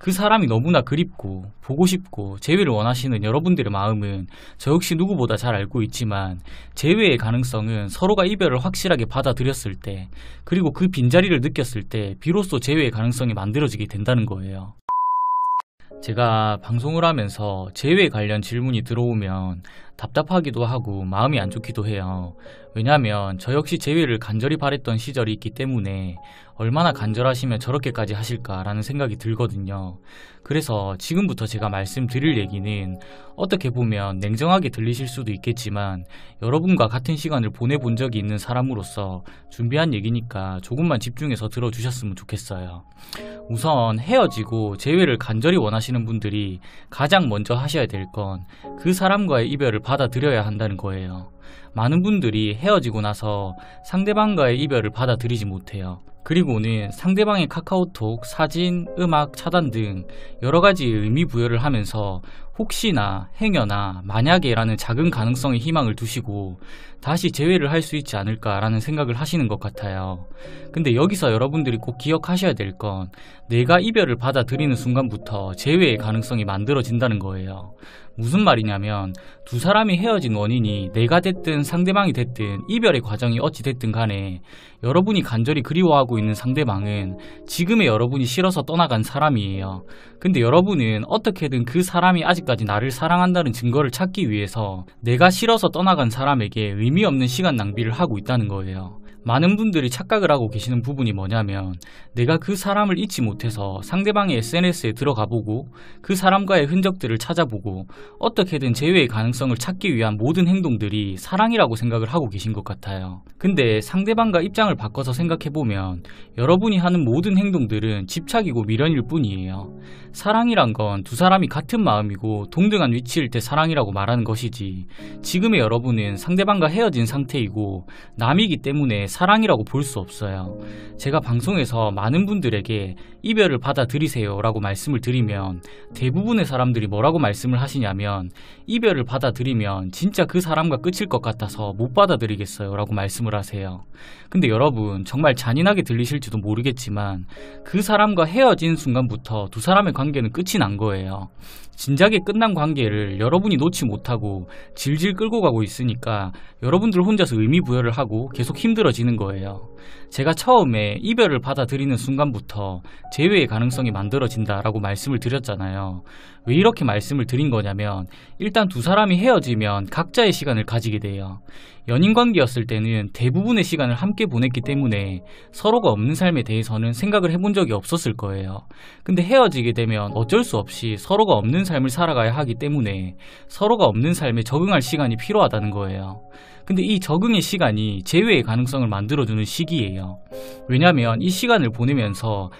그 사람이 너무나 그립고 보고 싶고 재회를 원하시는 여러분들의 마음은 저 역시 누구보다 잘 알고 있지만, 재회의 가능성은 서로가 이별을 확실하게 받아들였을 때, 그리고 그 빈자리를 느꼈을 때 비로소 재회의 가능성이 만들어지게 된다는 거예요. 제가 방송을 하면서 재회 관련 질문이 들어오면 답답하기도 하고 마음이 안 좋기도 해요. 왜냐하면 저 역시 재회를 간절히 바랬던 시절이 있기 때문에 얼마나 간절하시면 저렇게까지 하실까라는 생각이 들거든요. 그래서 지금부터 제가 말씀드릴 얘기는 어떻게 보면 냉정하게 들리실 수도 있겠지만, 여러분과 같은 시간을 보내본 적이 있는 사람으로서 준비한 얘기니까 조금만 집중해서 들어주셨으면 좋겠어요. 우선 헤어지고 재회를 간절히 원하시는 분들이 가장 먼저 하셔야 될 건 그 사람과의 이별을 받아들여야 한다는 거예요. 많은 분들이 헤어지고 나서 상대방과의 이별을 받아들이지 못해요. 그리고는 상대방의 카카오톡, 사진, 음악 차단 등 여러가지 의미 부여를 하면서 혹시나, 행여나, 만약에 라는 작은 가능성의 희망을 두시고 다시 재회를 할 수 있지 않을까라는 생각을 하시는 것 같아요. 근데 여기서 여러분들이 꼭 기억하셔야 될 건, 내가 이별을 받아들이는 순간부터 재회의 가능성이 만들어진다는 거예요. 무슨 말이냐면, 두 사람이 헤어진 원인이 내가 됐든 상대방이 됐든 이별의 과정이 어찌 됐든 간에 여러분이 간절히 그리워하고 있는 상대방은 지금의 여러분이 싫어서 떠나간 사람이에요. 근데 여러분은 어떻게든 그 사람이 아직까지 나를 사랑한다는 증거를 찾기 위해서 내가 싫어서 떠나간 사람에게 의미 없는 시간 낭비를 하고 있다는 거예요. 많은 분들이 착각을 하고 계시는 부분이 뭐냐면, 내가 그 사람을 잊지 못해서 상대방의 SNS에 들어가 보고 그 사람과의 흔적들을 찾아보고 어떻게든 재회의 가능성을 찾기 위한 모든 행동들이 사랑이라고 생각을 하고 계신 것 같아요. 근데 상대방과 입장을 바꿔서 생각해보면 여러분이 하는 모든 행동들은 집착이고 미련일 뿐이에요. 사랑이란 건 두 사람이 같은 마음이고 동등한 위치일 때 사랑이라고 말하는 것이지, 지금의 여러분은 상대방과 헤어진 상태이고 남이기 때문에 사랑이라고 볼 수 없어요. 제가 방송에서 많은 분들에게 이별을 받아들이세요 라고 말씀을 드리면 대부분의 사람들이 뭐라고 말씀을 하시냐면, 이별을 받아들이면 진짜 그 사람과 끝일 것 같아서 못 받아들이겠어요 라고 말씀을 하세요. 근데 여러분, 정말 잔인하게 들리실지도 모르겠지만 그 사람과 헤어진 순간부터 두 사람의 관계는 끝이 난 거예요. 진작에 끝난 관계를 여러분이 놓지 못하고 질질 끌고 가고 있으니까 여러분들 혼자서 의미 부여를 하고 계속 힘들어지는 거예요. 제가 처음에 이별을 받아들이는 순간부터 재회의 가능성이 만들어진다라고 말씀을 드렸잖아요. 왜 이렇게 말씀을 드린 거냐면, 일단 두 사람이 헤어지면 각자의 시간을 가지게 돼요. 연인 관계였을 때는 대부분의 시간을 함께 보냈기 때문에 서로가 없는 삶에 대해서는 생각을 해본 적이 없었을 거예요. 근데 헤어지게 되면 어쩔 수 없이 서로가 없는 삶을 살아가야 하기 때문에 서로가 없는 삶에 적응할 시간이 필요하다는 거예요. 근데 이 적응의 시간이 재회의 가능성을 만들어주는 시기예요. 왜냐면 이 시간을 보내면서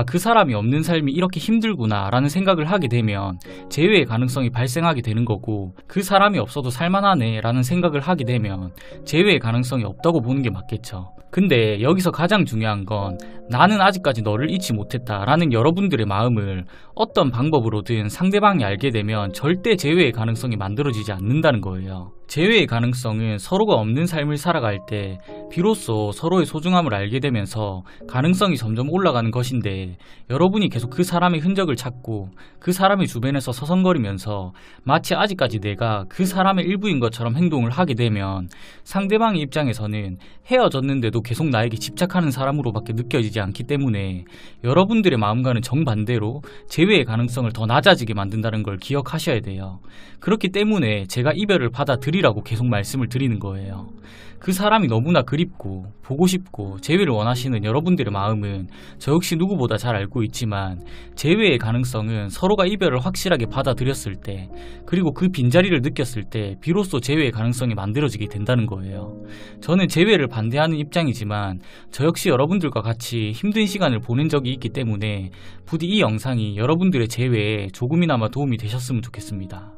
그 사람이 없는 삶이 이렇게 힘들구나 라는 생각을 하게 되면 재회의 가능성이 발생하게 되는 거고, 그 사람이 없어도 살만하네 라는 생각을 하게 되면 재회의 가능성이 없다고 보는 게 맞겠죠. 근데 여기서 가장 중요한 건, 나는 아직까지 너를 잊지 못했다 라는 여러분들의 마음을 어떤 방법으로든 상대방이 알게 되면 절대 재회의 가능성이 만들어지지 않는다는 거예요. 재회의 가능성은 서로가 없는 삶을 살아갈 때 비로소 서로의 소중함을 알게 되면서 가능성이 점점 올라가는 것인데, 여러분이 계속 그 사람의 흔적을 찾고 그 사람의 주변에서 서성거리면서 마치 아직까지 내가 그 사람의 일부인 것처럼 행동을 하게 되면 상대방의 입장에서는 헤어졌는데도 계속 나에게 집착하는 사람으로밖에 느껴지지 않기 때문에 여러분들의 마음과는 정반대로 재회의 가능성을 더 낮아지게 만든다는 걸 기억하셔야 돼요. 그렇기 때문에 제가 이별을 받아들이라고 계속 말씀을 드리는 거예요. 그 사람이 너무나 그립고 보고 싶고 재회를 원하시는 여러분들의 마음은 저 역시 누구보다 잘 알고 있지만, 재회의 가능성은 서로가 이별을 확실하게 받아들였을 때, 그리고 그 빈자리를 느꼈을 때 비로소 재회의 가능성이 만들어지게 된다는 거예요. 저는 재회를 반대하는 입장이지만 저 역시 여러분들과 같이 힘든 시간을 보낸 적이 있기 때문에 부디 이 영상이 여러분들의 재회에 조금이나마 도움이 되셨으면 좋겠습니다.